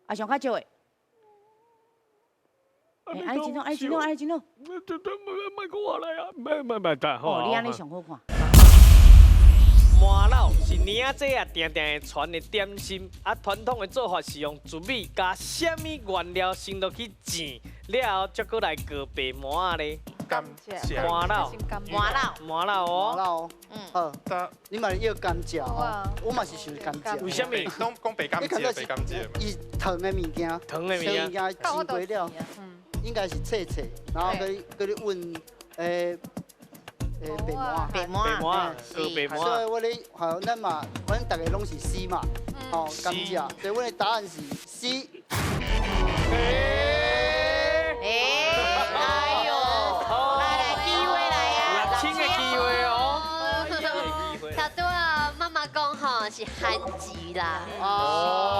啊，上较少的。安尼真好，安尼真好，安尼真好。莫讲我来啊，莫得好。哦，你安尼上好看。麻老是娘仔啊，定定会传的点心，啊，传统的做法是用糯米加什么原料先落去煎，了后再过来割白麻咧。甘蔗，麻老，麻辣，麻老哦。老，好，你嘛要甘蔗吼，我嘛是想甘蔗。为什么？拢讲白甘蔗，白甘蔗嘛。伊糖的物件，糖的物件，煎过了，应该是脆脆，然后佮你温白麻，白麻，割白麻。所以我咧，好，咱嘛，反正大家拢是 C 嘛，哦，甘蔗，所以我的答案是 C。哎呦，来，机会来呀！亲的机会哦。小多啊，妈妈讲吼是韩籍啦，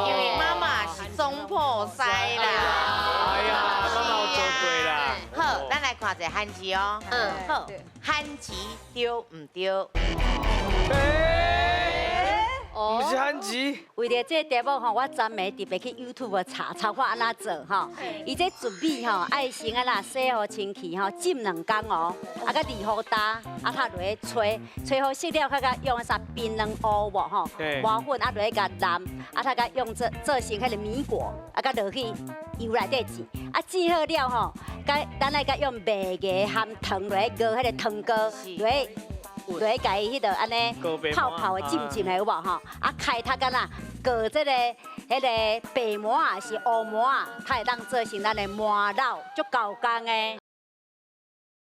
因为妈妈是中破塞啦。哎呀，妈妈有做对啦。好，咱来看一下韩籍哦。好，韩籍对唔对？不是韩籍。为了这个题目吼，我专门特别去 YouTube 查看安怎做吼。伊这糯米吼，爱先啊啦洗好清气吼，浸2天哦，啊甲离好干，啊较落去吹，吹好熟了，较用啥冰冷乌无吼，磨粉啊落去甲淋，啊较甲用做成迄个米果，啊甲落去油内底煎，啊煎好了吼，甲咱来甲用麦芽含糖落去熬迄个糖糕，落去。落去甲伊迄个安尼泡泡的浸的有无吼？啊开它干呐，过这个迄个白麻啊是乌麻啊，它会当做成咱的麻老，足够工的。